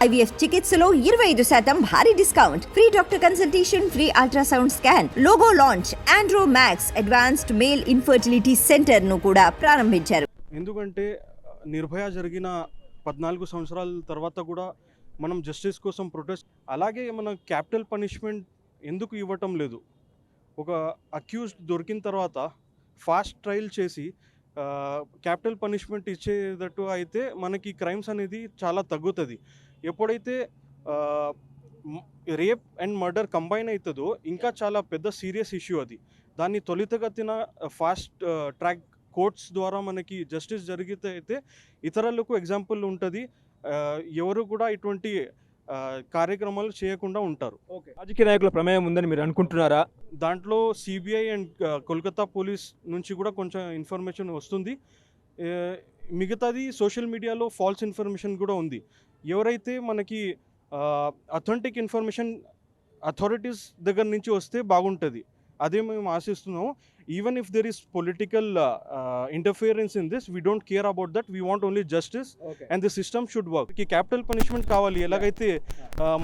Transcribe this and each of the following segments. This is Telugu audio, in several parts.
IVF చికిత్సలో 25% భారీ discount, free doctor consultation, free ultrasound scan, logo launch, Andro max advanced male infertility centre ను కూడా ప్రారంభించారు. ఎందుకంటే నిర్భయ జరిగిన 14 సంవత్సరాల తర్వాత కూడా మనం జస్టిస్ కోసం ప్రొటెస్ట్, అలాగే మన క్యాపిటల్ పనిష్మెంట్ ఎందుకు ఇవ్వటం లేదు? ఒక అక్యూజ్డ్ దొరికిన తర్వాత ఫాస్ట్ ట్రయల్ చేసి క్యాపిటల్ పనిష్మెంట్ ఇచ్చేటట్టు అయితే మనకి క్రైమ్స్ అనేది చాలా తగ్గుతుంది. ఎప్పుడైతే రేప్ అండ్ మర్డర్ కంబైన్ అవుతుందో ఇంకా చాలా పెద్ద సీరియస్ ఇష్యూ అది. దాన్ని త్వరితగతిన ఫాస్ట్ ట్రాక్ కోర్ట్స్ ద్వారా మనకి జస్టిస్ జరిగితే అయితే ఇతరులకు ఎగ్జాంపుల్ ఉంటుంది. ఎవరు కూడా ఇటువంటి కార్యక్రమాలు చేయకుండా ఉంటారు. ఓకే, రాజకీయ నాయకుల ప్రమేయం ఉందని మీరు అనుకుంటున్నారా? దాంట్లో సిబిఐ అండ్ కోల్కతా పోలీస్ నుంచి కూడా కొంచెం ఇన్ఫర్మేషన్ వస్తుంది. మిగతాది సోషల్ మీడియాలో ఫాల్స్ ఇన్ఫర్మేషన్ కూడా ఉంది. ఎవరైతే మనకి అథెంటిక్ ఇన్ఫర్మేషన్ అథారిటీస్ దగ్గర నుంచి వస్తే బాగుంటుంది, అదే మేము ఆశిస్తున్నాము. Even if there is political interference in this, we don't care about that. We want only justice and the system should work. Capital punishment కావాలి, ఎలాగైతే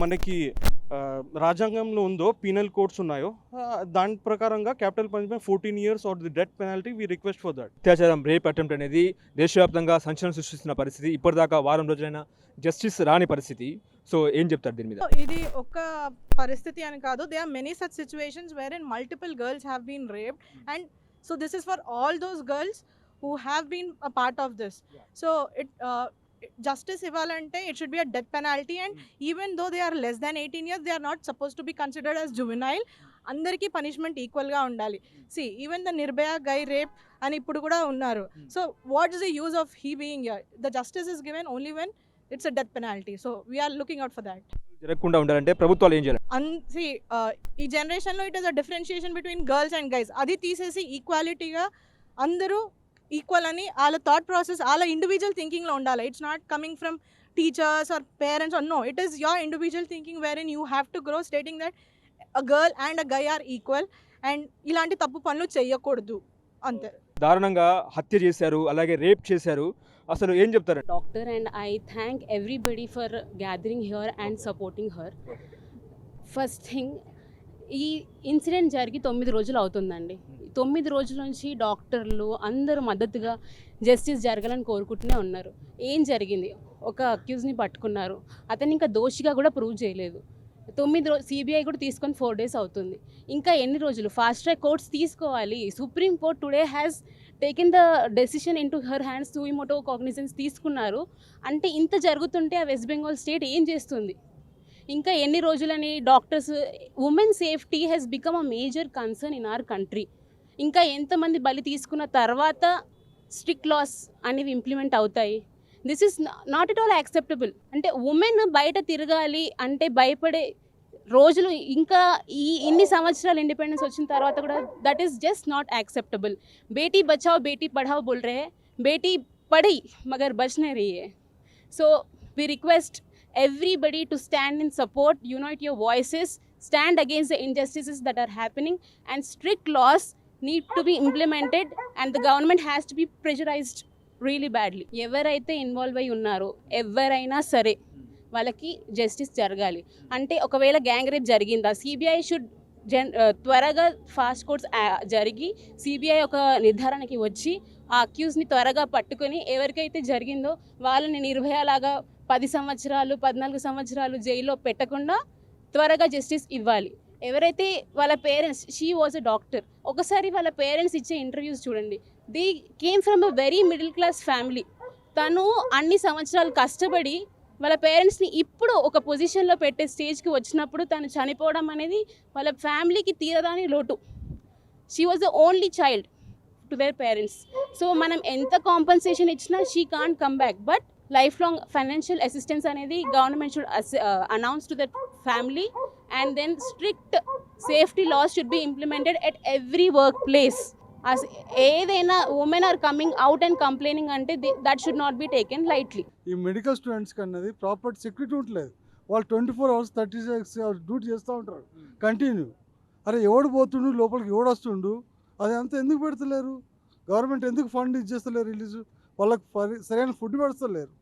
మనకి రాజ్యాంగంలో ఉందో పీనల్ కోడ్స్ ఉన్నాయో దాని ప్రకారంగా capital punishment 14 years or the death penalty. We request for that. అత్యాచారం, రేప్ అటెంప్ట్ అనేది దేశవ్యాప్తంగా సంచలనం సృష్టిస్తున్న పరిస్థితి. ఇప్పటిదాకా వారం రోజులైనా జస్టిస్ రాని పరిస్థితి. సో ఏం చెప్తారు దీని మీద? ఇది ఒక పరిస్థితి అని కాదు. They are many such situations where in multiple girls have been raped, and so this is for all those girls who have been a part of this. So it justice ఇవ్వాలంటే it should be a death penalty, and even though they are less than 18 years, they are not supposed to be considered as juvenile. అందరికీ పనిష్మెంట్ ఈక్వల్గా ఉండాలి. See even the Nirbhaya guy rape అని ఇప్పుడు కూడా ఉన్నారు. So what is the use of he being here? The justice is given only when it's a death penalty. So we are looking out for that. జరగకుండా ఉండాలంటే ప్రభుత్వాలు ఏం చేయాలి? ఈ జనరేషన్లో it is a differentiation between girls and guys. అది తీసేసి ఈక్వాలిటీగా అందరూ ఈక్వల్ అని వాళ్ళ థాట్ ప్రాసెస్, వాళ్ళ ఇండివిజువల్ థింకింగ్లో ఉండాలి. It's not coming from teachers or parents or no, it is your individual thinking where in you have to grow stating that a girl and a guy are equal, and ఇలాంటి తప్పు పనులు చేయకూడదు అంతే. దారుణంగా హత్య చేశారు, అలాగే రేప్ చేశారు. అసలు ఏం చెప్తారు? Doctor, and I thank everybody for gathering here and supporting her. First thing, ఈ ఇన్సిడెంట్ జరిగి 9 రోజులు అవుతుందండి. 9 రోజుల నుంచి డాక్టర్లు అందరూ మద్దతుగా జస్టిస్ జరగాలని కోరుకుంటూనే ఉన్నారు. ఏం జరిగింది? ఒక అక్యూజ్ని పట్టుకున్నారు, అతను ఇంకా దోషిగా కూడా ప్రూవ్ చేయలేదు. 9 రోజులు సిబిఐ కూడా తీసుకొని 4 days అవుతుంది. ఇంకా ఎన్ని రోజులు? ఫాస్ట్ ట్రాక్ కోర్ట్స్ తీసుకోవాలి. Supreme Court today has taken the decision in to her hands, suo motu cognizance తీసుకున్నారు. అంటే ఇంత జరుగుతుంటే ఆ వెస్ట్ బెంగాల్ స్టేట్ ఏం చేస్తుంది? ఇంకా ఎన్ని రోజులని? Doctors, women safety has become a major concern in our country. ఇంకా ఎంతమంది బలి తీసుకున్న తర్వాత స్ట్రిక్ట్ లాస్ అనేవి ఇంప్లిమెంట్ అవుతాయి? This is not at all acceptable. అంటే ఉమెన్ బయట తిరగాలి అంటే భయపడే రోజులు ఇంకా ఇన్ని సంవత్సరాలు ఇండిపెండెన్స్ వచ్చిన తర్వాత కూడా that is just not acceptable. Beti Bachao Beti Padhao बोल रहे हैं, बेटी पढ़ी मगर बच नहीं रही है. So we request everybody to stand in support, unite your voices, stand against the injustices that are happening, and strict laws need to be implemented, and the government has to be pressurized really badly. ఎవరైతే ఇన్వాల్వ్ అయి ఉన్నారో ఎవరైనా సరే వాళ్ళకి జస్టిస్ జరగాలి. అంటే ఒకవేళ గ్యాంగ్ రేప్ జరిగిందా, సిబిఐ షుడ్ త్వరగా ఫాస్ట్ కోర్ట్స్ జరిగి సిబిఐ ఒక నిర్ధారణకి వచ్చి ఆ అక్యూజ్ని త్వరగా పట్టుకొని ఎవరికైతే జరిగిందో వాళ్ళని నిర్భయలాగా 10 సంవత్సరాలు 14 సంవత్సరాలు జైల్లో పెట్టకుండా త్వరగా జస్టిస్ ఇవ్వాలి. ఎవరైతే వాళ్ళ parents, she was a doctor, ఒకసారి వాళ్ళ పేరెంట్స్ ఇచ్చే ఇంటర్వ్యూస్ చూడండి. They came from a very middle class family. తను అన్ని సంవత్సరాలు కష్టపడి వాళ్ళ పేరెంట్స్ని ఇప్పుడు ఒక పొజిషన్లో పెట్టే స్టేజ్కి వచ్చినప్పుడు తను చనిపోవడం అనేది వాళ్ళ ఫ్యామిలీకి తీరదాని లోటు. She was the only child to their parents. So మనం ఎంత కాంపన్సేషన్ ఇచ్చినా she can't come back. But life long financial assistance అనేది government should announce to that family, and then strict safety laws should be implemented at every work place. ఏదైనా women are coming out and complaining అంటే that should not be taken lightly. ఈ మెడికల్ స్టూడెంట్స్కి అన్నది ప్రాపర్ సెక్యూరిటీ ఉండలేదు. వాళ్ళు 24 hours 36 hours డ్యూటీ చేస్తూ ఉంటారు కంటిన్యూ. అరే ఎవడు పోతుండు లోపలికి, ఎవడు వస్తుండు, అదంతా ఎందుకు పెడతలేరు? గవర్నమెంట్ ఎందుకు ఫండ్ ఇచ్చేస్తలేరు? రిలీజ్ వాళ్ళకి సరైన ఫుడ్ పెడతలేరు.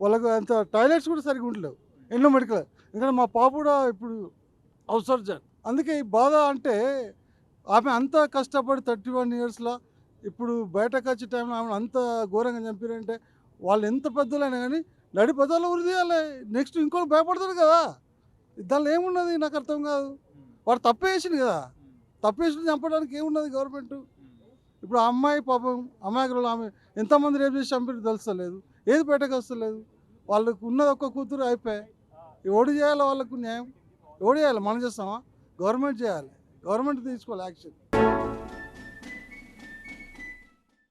వాళ్ళకు అంత టాయిలెట్స్ కూడా సరిగ్గా ఉండలేవు. ఎన్నో మెడికల్. ఎందుకంటే మా పాప కూడా ఇప్పుడు హౌస్ సర్జన్. అందుకే ఈ బాధ అంటే ఆమె అంత కష్టపడి 31 ఇయర్స్లో ఇప్పుడు బయటకు వచ్చే టైంలో ఆమె అంత ఘోరంగా చంపారంటే వాళ్ళు ఎంత పెద్దలైనా కానీ నడి పెద్దలు ఉరి తీయాలి. నెక్స్ట్ ఇంకోటి భయపడతాడు కదా, దానిలో ఏమున్నది నాకు అర్థం కాదు. వాడు తప్పు చేసింది కదా, తప్పు చేసి చంపడానికి ఏమున్నది గవర్నమెంట్. ఇప్పుడు ఆ అమ్మాయి పాపం అమాయకురాలు, ఆమె ఎంతమంది రేపు చేసి చంపి తెలుస్తలేదు, ఏది బయటకు వస్తలేదు. వాళ్ళకు ఉన్నది ఒక్క కూతురు అయిపోయాయి. ఎవడు చేయాలి వాళ్ళకు న్యాయం? ఎవడు చేయాలి? మనం చేస్తామా? గవర్నమెంట్ చేయాలి, గవర్నమెంట్ తీసుకోవాలి యాక్షన్.